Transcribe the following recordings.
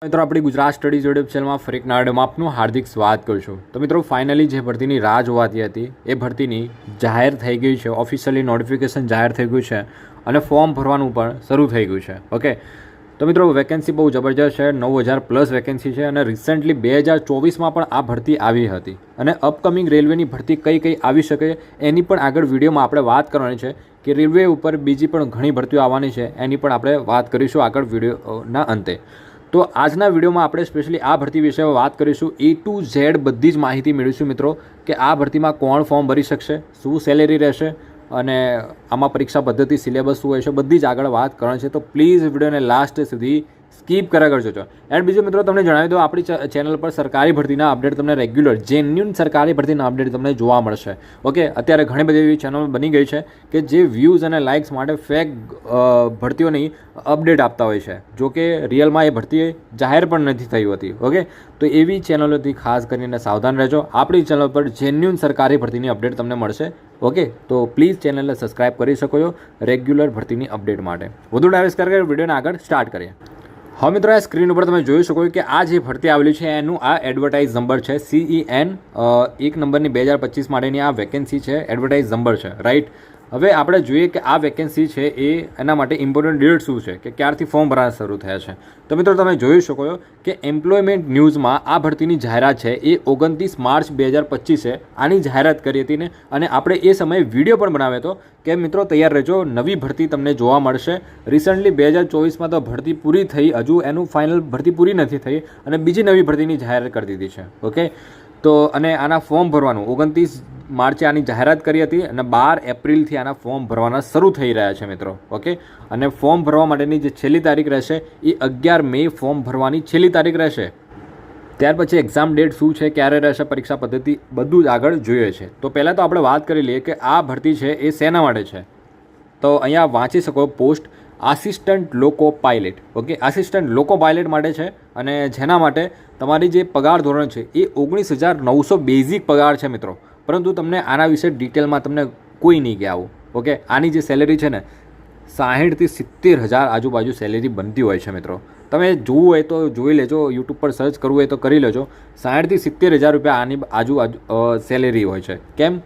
મિત્રો આપણી Gujarat studies YouTube ચેનલમાં ફરી એક નવા વિડીયોમાં આપનું હાર્દિક સ્વાગત કરું છું। તો મિત્રો ફાઇનલી જે ભરતીની રાહ જોવાતી હતી એ ભરતીની જાહેર થઈ ગઈ છે, ઓફિશિયલી નોટિફિકેશન જાહેર થઈ ગયું છે અને ફોર્મ ભરવાનું પણ શરૂ થઈ ગયું છે। ઓકે, તો મિત્રો વેકેન્સી બહુ જબરજસ્ત છે, 9000 પ્લસ વેકેન્સી છે અને રિસેન્ટલી 2024માં પણ આ ભરતી આવી હતી અને અપકમિંગ રેલવેની ભરતી કઈ કઈ આવી શકે એની પણ આગળ વિડીયોમાં આપણે વાત કરવાની છે કે રેલવે ઉપર બીજી પણ ઘણી ભરતીઓ આવવાની છે, એની પણ આપણે વાત કરીશું આગળ વિડીયોના અંતે। તો આજના વિડીયોમાં આપણે સ્પેશિયલી આ ભરતી વિશે વાત કરીશું, A to Z બધી જ માહિતી મેળવીશું મિત્રો કે આ ભરતીમાં કોણ ફોર્મ ભરી શકશે, શું સેલેરી રહેશે અને આમાં પરીક્ષા પદ્ધતિ સિલેબસ શું હોય છે, બધી જ આગળ વાત કરવાની છે। તો પ્લીઝ વિડીયોને લાસ્ટ સુધી સ્કીપ કર્યા કરજો છો। એન્ડ બીજું મિત્રો તમને જણાવી દો, આપણી ચેનલ પર સરકારી ભરતીના અપડેટ તમને રેગ્યુલર જેન્યુન સરકારી ભરતીના અપડેટ તમને જોવા મળશે। ઓકે, અત્યારે ઘણી બધી એવી ચેનલો બની ગઈ છે કે જે વ્યૂઝ અને લાઇક્સ માટે ફેક ભરતીઓની અપડેટ આપતા હોય છે, જો કે રિયલમાં એ ભરતી જાહેર પણ નથી થઈ હોતી। ઓકે, તો એવી ચેનલોથી ખાસ કરીને સાવધાન રહેજો। આપણી ચેનલ પર જેન્યુન સરકારી ભરતીની અપડેટ તમને મળશે। ઓકે, તો પ્લીઝ ચેનલને સબસ્ક્રાઇબ કરી શકો છો રેગ્યુલર ભરતીની અપડેટ માટે। વધુ ડાયરેક્ટ કરીને વિડીયોને આગળ સ્ટાર્ટ કરીએ। હવે મિત્રો આ સ્ક્રીન ઉપર તમે જોઈ શકો કે આ જે ભરતી આવેલી છે એનું આ એડવર્ટાઇઝ નંબર છે, CEN 1 નંબરની 2025 માટેની આ વેકેન્સી છે, એડવર્ટાઇઝ નંબર છે, રાઈટ। હવે આપણે જોઈએ કે આ વેકેન્સી છે એ એના માટે ઇમ્પોર્ટન્ટ ડેટ શું છે કે ક્યારથી ફોર્મ ભરવાના શરૂ થયા છે। તો મિત્રો તમે જોઈ શકો છો કે એમ્પ્લોયમેન્ટ ન્યૂઝમાં આ ભરતીની જાહેરાત છે એ 29 માર્ચ 2025 આની જાહેરાત કરી હતી ને, અને આપણે એ સમયે વિડીયો પણ બનાવ્યો હતો કે મિત્રો તૈયાર રહેજો, નવી ભરતી તમને જોવા મળશે। રિસન્ટલી 2024માં તો ભરતી પૂરી થઈ, હજુ એનું ફાઇનલ ભરતી પૂરી નથી થઈ અને બીજી નવી ભરતીની જાહેરાત કરી દીધી છે। ઓકે, તો અને આના ફોર્મ ભરવાનું 29 માર્ચે આની જાહેરાત કરી હતી અને 12 એપ્રિલથી આના ફોર્મ ભરવાના શરૂ થઈ રહ્યા છે મિત્રો। ઓકે, અને ફોર્મ ભરવા માટેની જે છેલ્લી તારીખ રહેશે એ 11 મે ફોર્મ ભરવાની છેલ્લી તારીખ રહેશે। ત્યાર પછી એક્ઝામ ડેટ શું છે, ક્યારે રહેશે, પરીક્ષા પદ્ધતિ બધું જ આગળ જોઈએ છે। તો પહેલાં તો આપણે વાત કરી લઈએ કે આ ભરતી છે એ શેના માટે છે। તો અહીંયા વાંચી શકો, પોસ્ટ આસિસ્ટન્ટ લોકો પાયલટ। ઓકે, આસિસ્ટન્ટ લોકો પાયલટ માટે છે અને જેના માટે તમારી જે પગાર ધોરણ છે એ 19,900 બેઝિક પગાર છે મિત્રો, પરંતુ તમને આના વિશે ડિટેલમાં તમને કોઈ નહીં કહેવું। ઓકે, આની જે સેલેરી છે ને 60,000 થી 70,000 આજુબાજુ સેલેરી બનતી હોય છે મિત્રો। તમે જોવું હોય તો જોઈ લેજો, યુટ્યુબ પર સર્ચ કરવું હોય તો કરી લેજો। 60,000 થી 70,000 રૂપિયા આની આજુબાજુ સેલેરી હોય છે। કેમ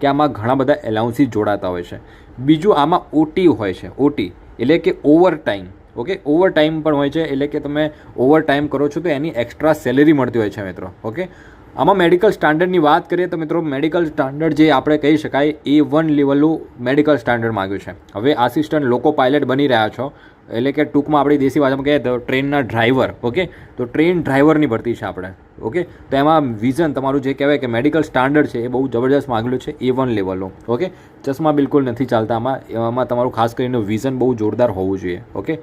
કે આમાં ઘણા બધા એલાઉન્સીસ જોડાતા હોય છે। બીજું આમાં OT હોય છે, OT એટલે કે over time. Okay, over time પણ હોય છે, એટલે કે તમે ઓવર ટાઈમ કરો છો તો એની એક્સ્ટ્રા સેલેરી મળતી હોય છે મિત્રો। ઓકે, આમાં મેડિકલ સ્ટાન્ડર્ડની વાત કરીએ તો મિત્રો મેડિકલ સ્ટાન્ડર્ડ જે આપણે કહી શકાય A1 લેવલનું મેડિકલ સ્ટાન્ડર્ડ માગ્યું છે। હવે આસિસ્ટન્ટ લોકો પાયલટ બની રહ્યા છો એટલે કે ટૂંકમાં આપણી દેશી ભાષામાં કહીએ તો ટ્રેનના ડ્રાઈવર। ઓકે, તો ટ્રેન ડ્રાઈવરની ભરતી છે આપણે। ઓકે, તો એમાં વિઝન તમારું જે કહેવાય કે મેડિકલ સ્ટાન્ડર્ડ છે એ બહુ જબરજસ્ત માગેલું છે, A1 લેવલનું। ઓકે, ચશ્મા બિલકુલ નથી ચાલતા આમાં તમારું ખાસ કરીને વિઝન બહુ જોરદાર હોવું જોઈએ। ઓકે,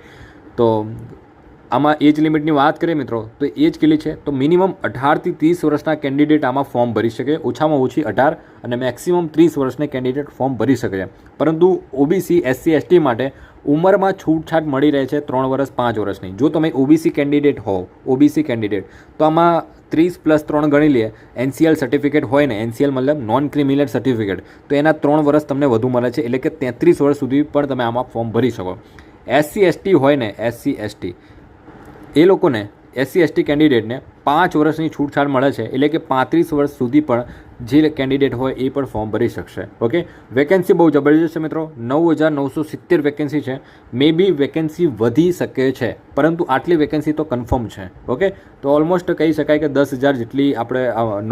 તો આમાં એજ લિમિટની વાત કરીએ મિત્રો તો એજ કેટલી છે, તો મિનિમમ 18 થી 30 વર્ષના કેન્ડિડેટ આમાં ફોર્મ ભરી શકે, ઓછામાં ઓછી 18 અને મેક્સિમમ 30 વર્ષના કેન્ડિડેટ ફોર્મ ભરી શકે છે। પરંતુ OBC SC ST માટે ઉંમરમાં છૂટછાટ મળી રહે છે 3 વર્ષ 5 વર્ષની। જો તમે OBC કેન્ડિડેટ હો, OBC કેન્ડિડેટ, તો આમાં 30+3 ગણી લઈએ, NCL સર્ટિફિકેટ હોય ને, NCL મતલબ નોન ક્રિમિનલ સર્ટિફિકેટ, તો એના 3 વર્ષ તમને વધુ મળે છે, એટલે કે 33 વર્ષ સુધી પણ તમે આમાં ફોર્મ ભરી શકો। SC ST હોય ને, SC ST એ લોકોને SC ST કેન્ડિડેટને 5 વર્ષની છૂટછાટ મળે છે, એટલે કે 35 વર્ષ સુધી પણ જે કેન્ડિડેટ હોય એ પણ ફોર્મ ભરી શકશે। ઓકે, વેકેન્સી બહુ જબરજસ્ત છે મિત્રો, 9,970 વેકેન્સી છે। મે બી વેકેન્સી વધી શકે છે, પરંતુ આટલી વેકેન્સી તો કન્ફર્મ છે। ઓકે, તો ઓલમોસ્ટ કહી શકાય કે 10,000 જેટલી આપણે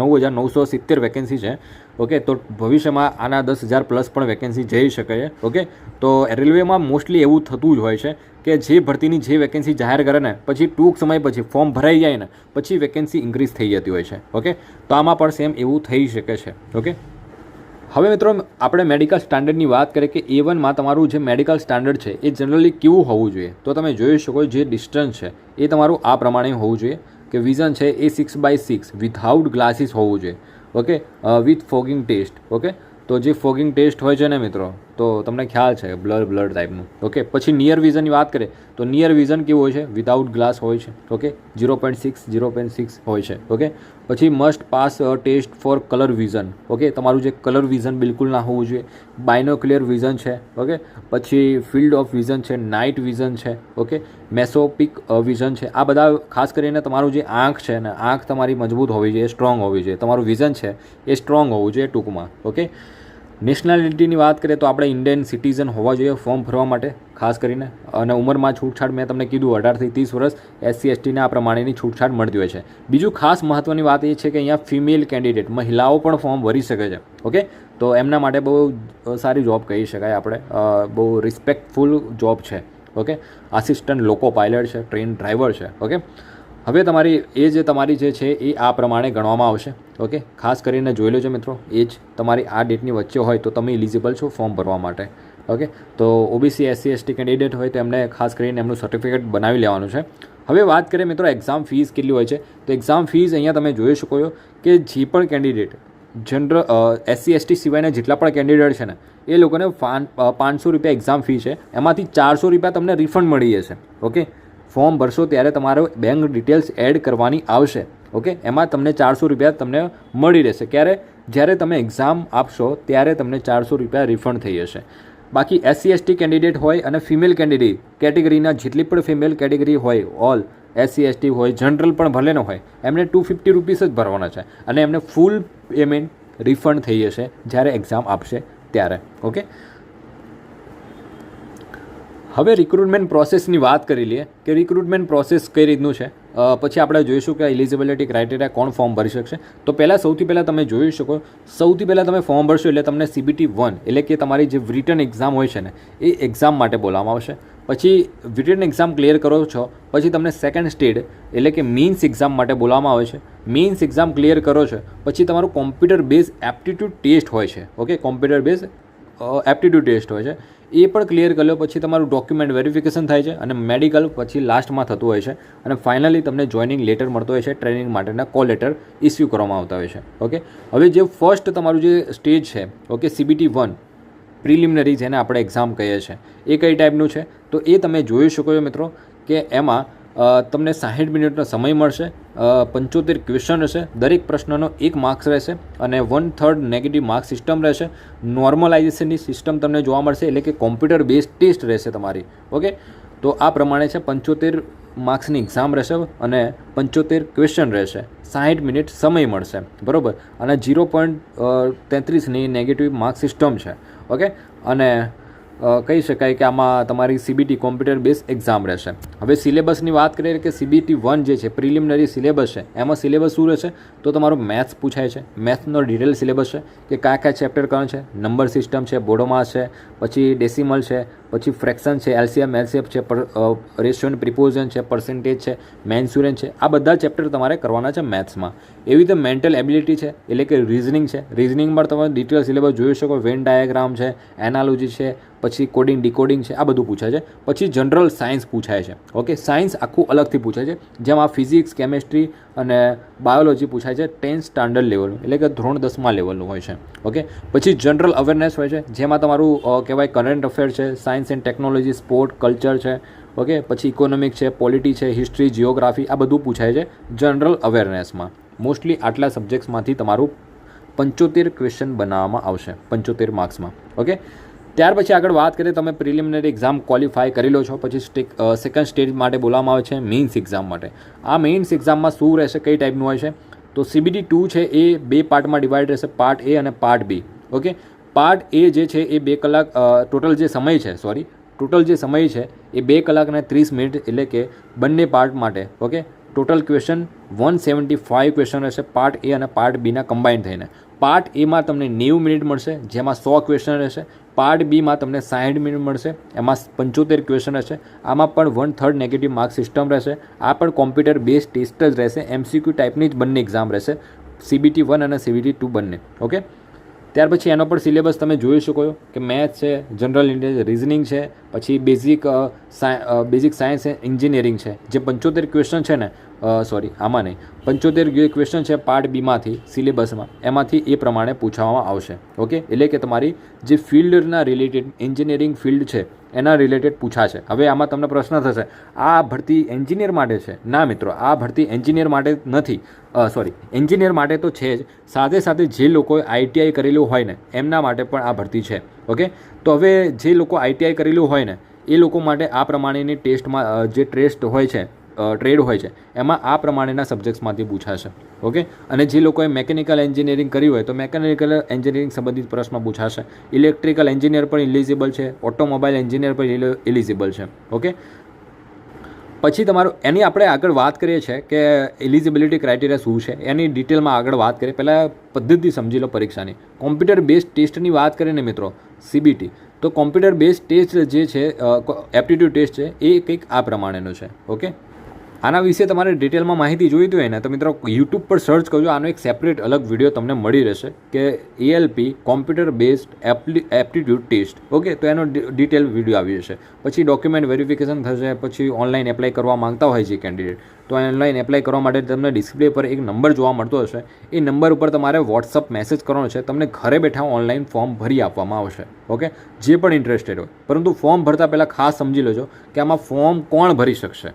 9,970 વેકેન્સી છે। ઓકે, તો ભવિષ્યમાં આના 10,000 પ્લસ પણ વેકેન્સી જઈ શકે છે। ઓકે, તો રેલવેમાં મોસ્ટલી એવું થતું જ હોય છે કે જે ભરતીની જે વેકેન્સી જાહેર કરે ને પછી ટૂંક સમય પછી ફોર્મ ભરાઈ જાય ને પછી વેકેન્સી ઇન્ક્રીઝ થઈ જતી હોય છે। ઓકે, તો આમાં પણ સેમ એવું થઈ શકે છે। ઓકે, હવે મિત્રો આપણે મેડિકલ સ્ટાન્ડર્ડની વાત કરીએ કે A1માં તમારું જે મેડિકલ સ્ટાન્ડર્ડ છે એ જનરલી કેવું હોવું જોઈએ, તો તમે જોઈ શકો જે ડિસ્ટન્સ છે એ તમારું આ પ્રમાણે હોવું જોઈએ કે વિઝન છે એ 6/6 વિથઆઉટ ગ્લાસીસ હોવું જોઈએ। Okay, with fogging test. Okay, તો જે ફોગિંગ ટેસ્ટ હોય છે ને મિત્રો તો તમને ખ્યાલ છે બ્લર ટાઈપનું. ઓકે, પછી નિયર વિઝનની વાત કરીએ તો નિયર વિઝન કેવું હોય છે? વિધાઉટ ગ્લાસ હોય છે. ઓકે, 0.6 હોય છે. ઓકે, પછી must pass test for colour vision. Okay, તમારું જે કલર વિઝન બિલકુલ ના હોવું જોઈએ. બાયનોક્યુલર વિઝન છે. ઓકે, પછી ફિલ્ડ ઓફ વિઝન છે, નાઇટ વિઝન છે. ઓકે, મેસોપિક વિઝન છે. આ બધા ખાસ કરીને તમારું જે આંખ છે ને, આંખ તમારી મજબૂત હોવી જોઈએ, સ્ટ્રોંગ હોવી જોઈએ. તમારું વિઝન છે એ સ્ટ્રોંગ હોવું જોઈએ ટૂંકમાં. ઓકે, નેશનાલિટીની વાત કરીએ તો આપણે ઇન્ડિયન સિટીઝન હોવા જોઈએ ફોર્મ ભરવા માટે ખાસ કરીને. અને ઉંમરમાં છૂટછાટ મેં તમને કીધું 18 થી 30 વર્ષ SC STને આ પ્રમાણેની છૂટછાટ મળતી હોય છે. બીજું ખાસ મહત્ત્વની વાત એ છે કે અહીંયા ફિમેલ કેન્ડિડેટ, મહિલાઓ પણ ફોર્મ ભરી શકે છે. ઓકે, તો એમના માટે બહુ સારી જોબ કહી શકાય આપણે, બહુ રિસ્પેક્ટફુલ જોબ છે. ઓકે, આસિસ્ટન્ટ લોકો પાયલટ છે, ટ્રેન ડ્રાઈવર છે. ઓકે, હવે તમારી એજ તમારી જે છે એ આ પ્રમાણે ગણવામાં આવશે. ઓકે, ખાસ કરીને જોઈ લેજો મિત્રો, એજ તમારી આ ડેટની વચ્ચે હોય તો તમે ઇલિજિબલ છો ફોર્મ ભરવા માટે. ઓકે, તો OBC SC ST કેન્ડિડેટ હોય તો એમને ખાસ કરીને એમનું સર્ટિફિકેટ બનાવી લેવાનું છે. હવે વાત કરીએ મિત્રો એક્ઝામ ફીસ કેટલી હોય છે, તો એક્ઝામ ફીસ અહીંયા તમે જોઈ શકો છો કે જે પણ કેન્ડિડેટ જનરલ SC ST સિવાયના જેટલા પણ કેન્ડિડેટ છે ને એ લોકોને 500 રૂપિયા એક્ઝામ ફી છે. એમાંથી 400 રૂપિયા તમને રિફંડ મળી જશે. ઓકે, ફોર્મ ભરશો ત્યારે તમારો બેંક ડિટેલ્સ એડ કરવાની આવશે. ઓકે, એમાં તમને 400 રૂપિયા તમને મળી રહેશે. ક્યારે? જ્યારે તમે એક્ઝામ આપશો ત્યારે તમને 400 રૂપિયા રિફંડ થઈ જશે. બાકી SC ST કેન્ડિડેટ હોય અને ફિમેલ કેટેગરીના જેટલી પણ ફિમેલ કેટેગરી હોય, ઓલ SC ST હોય, જનરલ પણ ભલે ન હોય, એમને 250 રૂપીસ જ ભરવાના છે અને એમને ફૂલ પેમેન્ટ રિફંડ થઈ જશે જ્યારે એક્ઝામ આપશે ત્યારે. ઓકે, હવે રિક્રુટમેન્ટ પ્રોસેસની વાત કરી લઈએ કે રિક્રુટમેન્ટ પ્રોસેસ કઈ રીતનું છે. પછી આપણે જોઈશું કે એલિજિબિલિટી ક્રાઇટેરિયા કોણ ફોર્મ ભરી શકશે. તો સૌથી પહેલાં તમે જોઈ શકો, સૌથી પહેલાં તમે ફોર્મ ભરશો એટલે તમને CBT 1 એટલે કે તમારી જે રિટન એક્ઝામ હોય છે ને એ એક્ઝામ માટે બોલાવવામાં આવશે. પછી રિટન એક્ઝામ ક્લિયર કરો છો પછી તમને સેકન્ડ સ્ટેજ એટલે કે મીન્સ એક્ઝામ માટે બોલાવવામાં આવે છે. મીન્સ એક્ઝામ ક્લિયર કરો છો પછી તમારું કોમ્પ્યુટર બેઝ એપ્ટિટ્યૂડ ટેસ્ટ હોય છે. Okay, computer base aptitude test હોય છે, એ પણ ક્લિયર કર્યો પછી તમારું ડોક્યુમેન્ટ વેરિફિકેશન થાય છે અને મેડિકલ પછી લાસ્ટમાં થતું હોય છે અને ફાઇનલી તમને જોઈનિંગ લેટર મળતો હોય છે, ટ્રેનિંગ માટેના કોલ લેટર ઇસ્યુ કરવામાં આવતા હોય છે. ઓકે, હવે જે ફર્સ્ટ તમારું જે સ્ટેજ છે, ઓકે, CBT 1 પ્રિલિમિનરી જેને આપણે એક્ઝામ કહીએ છીએ, એ કઈ ટાઈપનું છે તો એ તમે જોઈ શકો છો મિત્રો કે એમાં તમને 60 મિનિટનો સમય મળશે, 75 ક્વેશ્ચન રહેશે, દરેક પ્રશ્નનો 1 માર્ક્સ રહેશે અને 1/3 નેગેટિવ માર્ક્સ સિસ્ટમ રહેશે. નોર્મલાઇઝેશનની સિસ્ટમ તમને જોવા મળશે એટલે કે કોમ્પ્યુટર બેઝ ટેસ્ટ રહેશે તમારી. ઓકે, તો આ પ્રમાણે છે 75 માર્ક્સની એક્ઝામ રહેશે અને 75 ક્વેશ્ચન રહેશે, 60 મિનિટ સમય મળશે, બરાબર, અને 0.33ની નેગેટિવ માર્ક્સ સિસ્ટમ છે. ઓકે, અને કહી શકાય કે આમાં તમારી CBT કોમ્પ્યુટર બેઝ એક્ઝામ રહેશે. હવે સિલેબસની વાત કરીએ કે CBT 1 જે છે પ્રિલિમિનરી સિલેબસ છે, એમાં સિલેબસ શું રહેશે તો તમારું મેથ્સ પૂછાય છે. મેથ્સનો ડિટેલ સિલેબસ છે કે કયા ચેપ્ટર કયા છે, નંબર સિસ્ટમ છે, બોડોમાસ છે, પછી ડેસિમલ છે, પછી ફ્રેક્શન છે, LCM LCF છે, રેશિયો એન્ડ પ્રિપોઝિશન છે, પર્સન્ટેજ છે, મેન્સ્યુરન્સ છે. આ બધા ચેપ્ટર તમારે કરવાના છે મેથ્સમાં. એવી રીતે મેન્ટલ એબિલિટી છે એટલે કે રિઝનિંગ છે. રિઝનિંગમાં તમે ડિટેલ સિલેબસ જોઈ શકો, વેન ડાયાગ્રામ છે, એનાલોજી છે, પછી કોડિંગ ડિકોડિંગ છે, આ બધું પૂછાય છે. પછી જનરલ સાયન્સ પૂછાય છે. ઓકે, સાયન્સ આખું અલગથી પૂછાય છે, જેમાં ફિઝિક્સ, કેમેસ્ટ્રી અને બાયોલોજી પૂછાય છે 10th સ્ટાન્ડર્ડ લેવલનું એટલે કે ધોરણ 10મા લેવલનું હોય છે. ઓકે, પછી જનરલ અવેરનેસ હોય છે જેમાં તમારું કહેવાય કરંટ અફેર છે, science and technology, sport, culture છે. ઓકે, પછી ઇકોનોમિક છે, પોલિટી છે, હિસ્ટ્રી, જિયોગ્રાફી, આ બધું પૂછાય છે જનરલ અવેરનેસમાં. મોસ્ટલી આટલા સબ્જેક્ટ્સમાંથી તમારું 75 ક્વેશ્ચન બનાવવામાં આવશે 75 માર્ક્સમાં. ઓકે, ત્યાર પછી આગળ વાત કરીએ, તમે પ્રિલિમિનરી એક્ઝામ ક્વોલિફાય કરી લો છો પછી સેકન્ડ સ્ટેજ માટે બોલાવવામાં આવે છે મેઇન્સ એક્ઝામ માટે. આ મેઇન્સ એક્ઝામમાં શું રહેશે, કઈ ટાઈપનું હોય છે તો CBT 2 છે એ 2 પાર્ટમાં ડિવાઈડ રહેશે, પાર્ટ A અને part B. Okay, part A જે છે એ 2 કલાક ટોટલ જે સમય છે એ 2 કલાક અને 30 મિનિટ એટલે કે બંને પાર્ટ માટે. ઓકે, ટોટલ ક્વેશ્ચન 175 ક્વેશ્ચન રહેશે પાર્ટ A અને પાર્ટ B ના કમ્બાઈન થઈને. પાર્ટ Aમાં તમને 90 મિનિટ મળશે જેમાં 100 ક્વેશ્ચન રહેશે. પાર્ટ Bમાં તમને 60 મિનિટ મળશે, એમાં 75 ક્વેશ્ચન રહેશે. આમાં પણ 1/3 નેગેટિવ માર્ક સિસ્ટમ રહેશે. આ પણ કોમ્પ્યુટર બેઝ ટેસ્ટ જ રહેશે, MCQ ટાઈપની જ બંને એક્ઝામ રહેશે, CBT 1 અને CBT 2 બંને. ઓકે, ત્યાર પછી એનો પણ સિલેબસ તમે જોઈ શકો છો કે મેથ્સ છે, જનરલ ઇન્ટેલિજન્સ, રિઝનિંગ છે, પછી બેઝિક સાયન્સ એન્ડ એન્જિનિયરિંગ છે. જે 75 ક્વેશ્ચન છે ને આમાં નહીં, 75 જે ક્વેશ્ચન છે પાર્ટ બીમાંથી સિલેબસમાં એમાંથી એ પ્રમાણે પૂછવામાં આવશે. ઓકે, એટલે કે તમારી જે ફિલ્ડના રિલેટેડ એન્જિનિયરિંગ ફિલ્ડ છે એના રિલેટેડ પૂછાશે. હવે આમાં તમને પ્રશ્ન થશે, આ ભરતી એન્જિનિયર માટે છે? ના મિત્રો, આ ભરતી એન્જિનિયર માટે નથી. એન્જિનિયર માટે તો છે જ, સાથે સાથે જે લોકોએ ITI કરેલું હોય ને એમના માટે પણ આ ભરતી છે. ઓકે, તો હવે જે લોકો ITI કરેલું હોય ને એ લોકો માટે આ પ્રમાણેની ટેસ્ટમાં જે ટેસ્ટ હોય છે, ટ્રેડ હોય છે, એમાં આ પ્રમાણેના સબ્જેક્ટ્સમાંથી પૂછાશે. ઓકે, અને જે લોકોએ મેકેનિકલ એન્જિનિયરિંગ કર્યું હોય તો મેકેનિકલ એન્જિનિયરિંગ સંબંધિત પ્રશ્ન પૂછાશે. ઇલેક્ટ્રિકલ એન્જિનિયર પણ ઇલિજિબલ છે, ઓટોમોબાઈલ એન્જિનિયર પણ ઇલિજિબલ છે. ઓકે, પછી તમારું એની આપણે આગળ વાત કરીએ છીએ કે એલિજિબિલિટી ક્રાઇટેરિયા શું છે એની ડિટેલમાં આગળ વાત કરીએ. પહેલાં પદ્ધતિ સમજી લો પરીક્ષાની. કોમ્પ્યુટર બેઝ ટેસ્ટની વાત કરીએ ને મિત્રો, CBT, તો કોમ્પ્યુટર બેઝ ટેસ્ટ જે છે એપ્ટિટ્યૂડ ટેસ્ટ છે એ કંઈક આ પ્રમાણેનો છે. ઓકે, આના વિશે તમારે ડિટેલમાં માહિતી જોઈતી હોય ને તો મિત્રો યુટ્યુબ પર સર્ચ કરજો, આનો એક સેપરેટ અલગ વિડીયો તમને મળી રહેશે કે ALP computer based aptitude test. Okay, તો એનો ડિટેલ વિડીયો આવી જશે. પછી ડોક્યુમેન્ટ વેરિફિકેશન થશે, પછી ઓનલાઈન એપ્લાય કરવા માંગતા હોય છે કેન્ડિડેટ, તો ઓનલાઈન એપ્લાય કરવા માટે તમને ડિસ્પ્લે પર એક નંબર જોવા મળતો હશે, એ નંબર ઉપર તમારે વોટ્સઅપ મેસેજ કરવાનો છે, તમને ઘરે બેઠા ઓનલાઈન ફોર્મ ભરી આપવામાં આવશે. ઓકે, જે પણ ઇન્ટરેસ્ટેડ હોય, પરંતુ ફોર્મ ભરતા પહેલાં ખાસ સમજી લેજો કે આમાં ફોર્મ કોણ ભરી શકશે.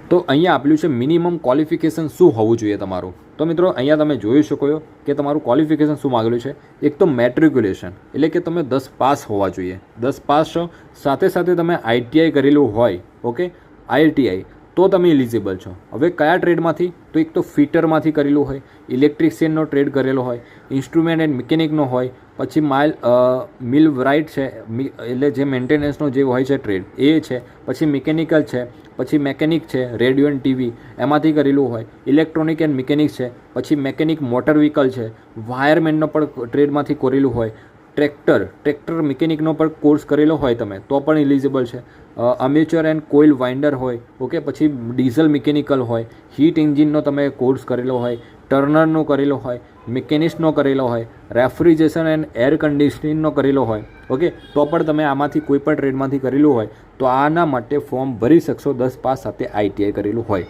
તો અહીંયા આપેલું છે મિનિમમ ક્વોલિફિકેશન શું હોવું જોઈએ તમારું. તો મિત્રો અહીંયા તમે જોઈ શકો કે તમારું ક્વોલિફિકેશન શું માગેલું છે. એક તો મેટ્રિક્યુલેશન, એટલે કે તમે 10 પાસ હોવા જોઈએ. 10 પાસ છો, સાથે સાથે તમે ITI કરેલું હોય, ઓકે, ITI, તો તમે એલિજિબલ છો. હવે કયા ટ્રેડમાંથી? તો એક તો ફિટરમાંથી કરેલું હોય, ઇલેક્ટ્રિશિયનનો ટ્રેડ કરેલો હોય, ઇન્સ્ટ્રુમેન્ટ એન્ડ મિકેનિકનો હોય, પછી મિલવરાઇટ છે, એટલે જે મેન્ટેનન્સનો જે હોય છે ટ્રેડ એ છે, પછી મિકેનિકલ છે, પછી મેકેનિક છે, રેડિયો એન્ડ TV એમાંથી કરેલું હોય, ઇલેક્ટ્રોનિક એન્ડ મિકેનિક છે, પછી મેકેનિક મોટર વ્હીકલ છે, વાયરમેનનો પણ ટ્રેડમાંથી કરેલું હોય, ટ્રેક્ટર મિકેનિકનો પણ કોર્સ કરેલો હોય તમે તો પણ એલિજિબલ છે. અમેચ્યોર એન્ડ કોઇલ વાઇન્ડર હોય, ઓકે, પછી ડીઝલ મિકેનિકલ હોય, હીટ એન્જિનનો તમે કોર્સ કરેલો હોય, ટર્નરનો કરેલો હોય, મિકેનિસ્ટનો કરેલો હોય, રેફ્રિજરેશન એન્ડ એર કન્ડિશનિંગનો કરેલો હોય, ઓકે, તો પણ તમે આમાંથી કોઈ પણ ટ્રેડમાંથી કરેલું હોય તો આના માટે ફોર્મ ભરી શકશો 10 પાસ સાથે ITI કરેલું હોય.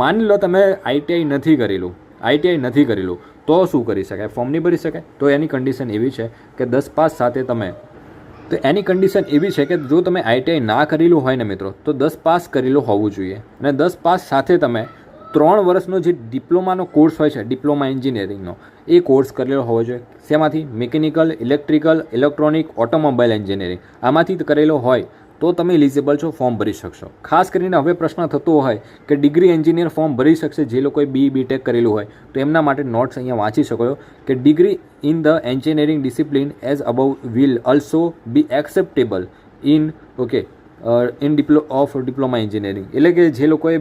માની લો તમે ITI નથી કરેલું તો શું કરી શકાય? ફોર્મ નહીં ભરી શકાય? તો એની કન્ડિશન એવી છે કે 10 પાસ સાથે તમે, તો એની કન્ડિશન એવી છે કે જો તમે ITI ના કરેલું હોય ને મિત્રો તો 10 પાસ કરેલું હોવું જોઈએ, અને 10 પાસ સાથે તમે 3 વર્ષનો જે ડિપ્લોમાનો કોર્સ હોય છે, ડિપ્લોમા એન્જિનિયરિંગનો, એ કોર્સ કરેલો હોવો જોઈએ. શેમાંથી? Mechanical, electrical, electronic, automobile engineering, આમાંથી કરેલો હોય તો તમે એલિજિબલ છો, ફોર્મ ભરી શકશો. ખાસ કરીને હવે પ્રશ્ન થતો હોય કે ડિગ્રી એન્જિનિયર ફોર્મ ભરી શકશે જે લોકોએ BTech કરેલું હોય, તો એમના માટે નોટ્સ અહીંયા વાંચી શકો કે degree in the engineering discipline as above will also B acceptable in diploma engineering, એટલે કે જે લોકોએ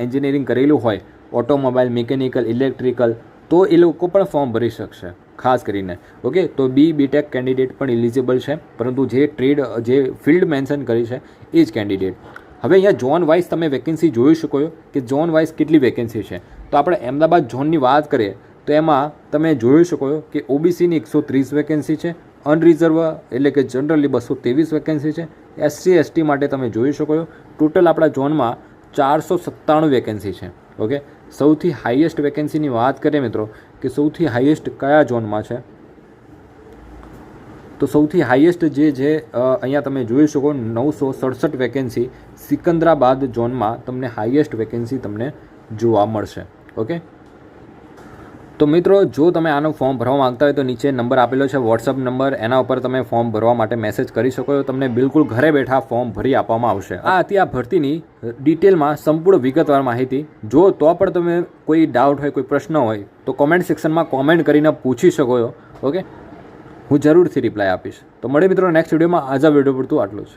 એન્જિનિયરિંગ કરેલું હોય, ઓટોમોબાઈલ, મિકેનિકલ, ઇલેક્ટ્રિકલ, તો એ લોકો પણ ફોર્મ ભરી શકશે ખાસ કરીને. ઓકે, તો BTech કેન્ડિડેટ પણ એલિજિબલ છે, પરંતુ જે ફિલ્ડ મેન્શન કરી છે એ જ કેન્ડિડેટ. હવે અહીંયા ઝોન વાઇઝ તમે વેકેન્સી જોઈ શકો કે ઝોન વાઇઝ કેટલી વેકેન્સી છે. તો આપણે અમદાવાદ ઝોનની વાત કરીએ તો એમાં તમે જોઈ શકો કે OBCની 130 વેકેન્સી છે, અનરિઝર્વ એટલે કે જનરલી 223 વેકેન્સી છે, SC/ST માટે તમે જોઈ શકો ટોટલ આપણા ઝોનમાં 497 વેકેન્સી છે. ઓકે, સૌથી હાઈએસ્ટ વેકેન્સીની વાત કરીએ મિત્રો કે સૌથી હાઈએસ્ટ કયા ઝોનમાં છે, તો સૌથી હાઈએસ્ટ જે છે અહીંયા તમે જોઈ શકો 967 વેકેન્સી સિકંદરાબાદ ઝોનમાં તમને હાઈએસ્ટ વેકેન્સી તમને જોવા મળશે. ઓકે, તો મિત્રો જો તમે આનું ફોર્મ ભરવા માંગતા હોય તો નીચે નંબર આપેલો છે, વોટ્સઅપ નંબર, એના ઉપર તમે ફોર્મ ભરવા માટે મેસેજ કરી શકો છો. તમને બિલકુલ ઘરે બેઠા ફોર્મ ભરી આપવામાં આવશે. આ હતી આ ભરતીની ડિટેલમાં સંપૂર્ણ વિગતવાર માહિતી. જો તો પણ તમે કોઈ ડાઉટ હોય, કોઈ પ્રશ્ન હોય તો કોમેન્ટ સેક્શનમાં કોમેન્ટ કરીને પૂછી શકો છો. ઓકે, હું જરૂરથી રિપ્લાય આપીશ. તો મળે મિત્રો નેક્સ્ટ વિડીયોમાં. આજ વિડીયો પૂરતું આટલું જ.